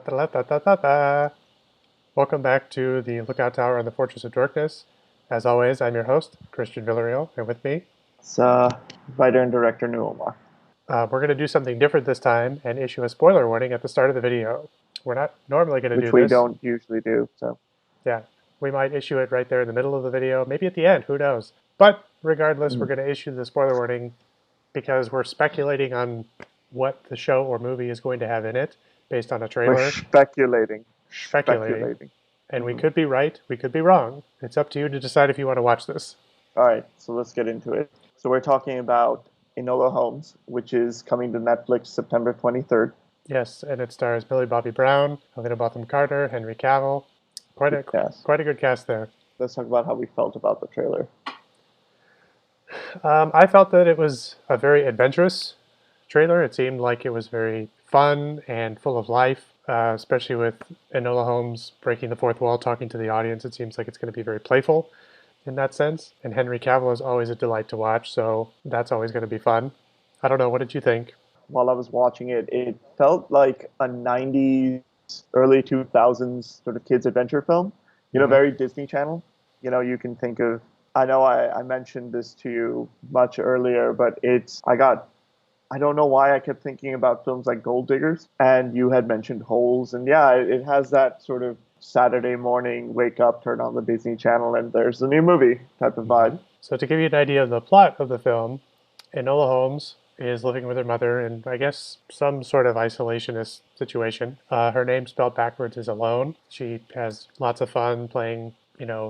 Ta-ta-la-ta-ta-ta-ta. Welcome back to the Lookout Tower on the Fortress of Dorkness. As always, I'm your host, Christian Villarreal, and with me, It's writer and director Enola, we're going to do something different this time and issue a spoiler warning at the start of the video. We're not normally going to do which we this. don't usually do. So, Yeah, we might issue it right there in the middle of the video, maybe at the end, who knows. But regardless, we're Mhm. going to issue the spoiler warning because we're speculating on what the show or movie is going to have in it based on a We're trailer, speculating, speculating. speculating. And we Hmm. could be right, we could be wrong. It's up to you to decide if you want to watch this. All right, so let's get into it. So we're talking about Enola Holmes, which is coming to Netflix September 23rd. Yes, and it stars Millie Bobby Brown, Helena Bonham Carter, Henry Cavill. Quite Good a cast. quite a good cast there. Let's talk about how we felt about the trailer. I felt that it was a very adventurous trailer. It seemed like it was very fun and full of life, especially with Enola Holmes breaking the fourth wall, talking to the audience. It seems like it's going to be very playful in that sense. And Henry Cavill is always a delight to watch, so that's always going to be fun. I don't know. What did you think? While I was watching it, it felt like a 90s, early 2000s sort of kids adventure film. Hmm. Very Disney Channel. You can think of, I know I mentioned this to you much earlier, but I don't know why I kept thinking about films like Gold Diggers, and you had mentioned Holes, and yeah, it has that sort of Saturday morning, wake up, turn on the Disney Channel, and there's a new movie type of vibe. So, to give you an idea of the plot of the film, Enola Holmes is living with her mother in, I guess, some sort of isolationist situation. Her name spelled backwards is Alone. She has lots of fun playing,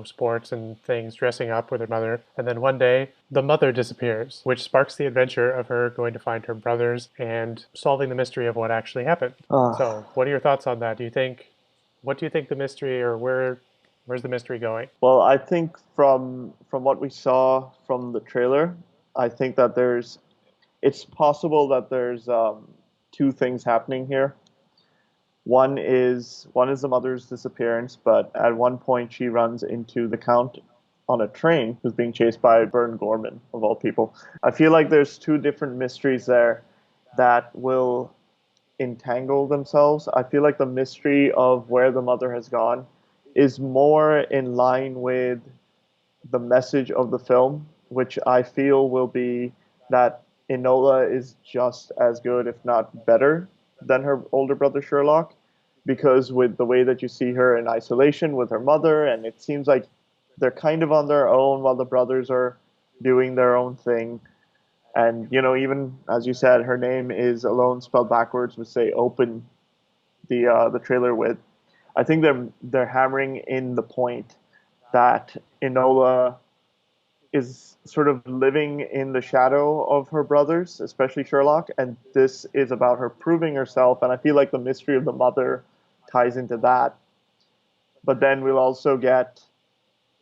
sports and things, dressing up with her mother. And then one day, the mother disappears, which sparks the adventure of her going to find her brothers and solving the mystery of what actually happened. Ah. So, what are your thoughts on that? What do you think the mystery, or where's the mystery going? Well, I think from what we saw from the trailer, I think that it's possible that there's two things happening here. One is the mother's disappearance, but at one point she runs into the Count on a train who's being chased by Bern Gorman of all people. I feel like there's two different mysteries there that will entangle themselves. I feel like the mystery of where the mother has gone is more in line with the message of the film, which I feel will be that Enola is just as good, if not better, than her older brother Sherlock, because with the way that you see her in isolation with her mother, and it seems like they're kind of on their own while the brothers are doing their own thing. And even as you said, her name is Alone spelled backwards, would say open the trailer with. I think they're hammering in the point that Enola is sort of living in the shadow of her brothers, especially Sherlock, and this is about her proving herself. And I feel like the mystery of the mother ties into that. But then we'll also get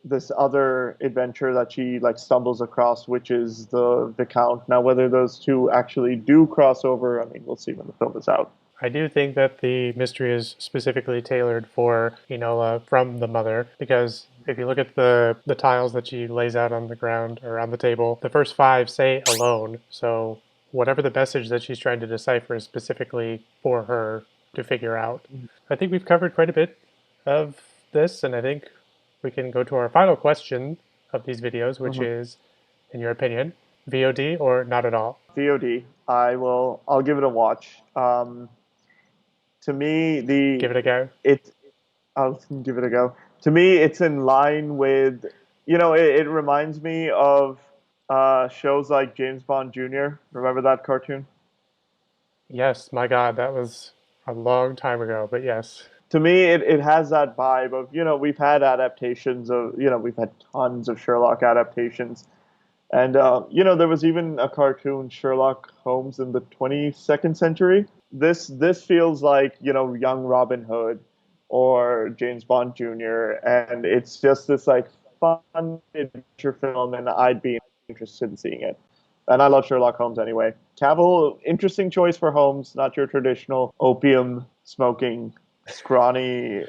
this other adventure that she like stumbles across, which is the Viscount. Now, whether those two actually do cross over, I mean, we'll see when the film is out. I do think that the mystery is specifically tailored for Enola from the mother, because if you look at the tiles that she lays out on the ground or on the table, the first five say alone. So whatever the message that she's trying to decipher is specifically for her to figure out. I think we've covered quite a bit of this, and I think we can go to our final question of these videos, which Mm-hmm. is, in your opinion, VOD or not at all? VOD. I'll give it a watch. To me, Give it a go. it I'll give it a go. To me, it's in line with, it reminds me of shows like James Bond Jr. Remember that cartoon? Yes, my God, that was a long time ago, but yes. To me, it has that vibe of, we've had adaptations of, we've had tons of Sherlock adaptations. And, there was even a cartoon, Sherlock Holmes in the 22nd century. This feels like, young Robin Hood or James Bond Jr. And it's just this like fun adventure film, and I'd be interested in seeing it. And I love Sherlock Holmes anyway. Cavill, interesting choice for Holmes, not your traditional opium smoking, scrawny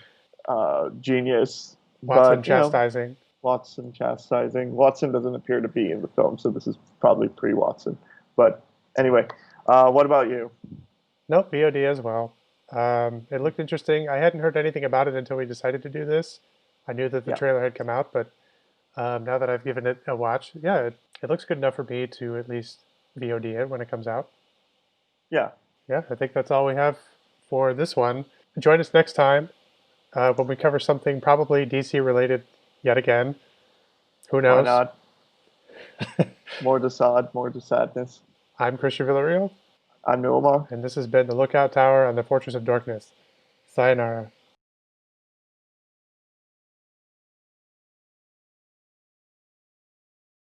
genius. Watson But, chastising. Watson chastising. Watson doesn't appear to be in the film, so this is probably pre-Watson. But anyway, what about you? Nope, VOD as well. It looked interesting. I hadn't heard anything about it until we decided to do this. I knew that the Yeah, trailer had come out, but now that I've given it a watch, yeah, it looks good enough for me to at least VOD it when it comes out. yeah. Yeah, I think that's all we have for this one. Join us next time when we cover something probably DC related yet again. Who Why knows? not? More to sad, more to sadness. I'm Christian Villarreal, I'm Omar. and this has been the Lookout Tower on the Fortress of Dorkness. Sayonara.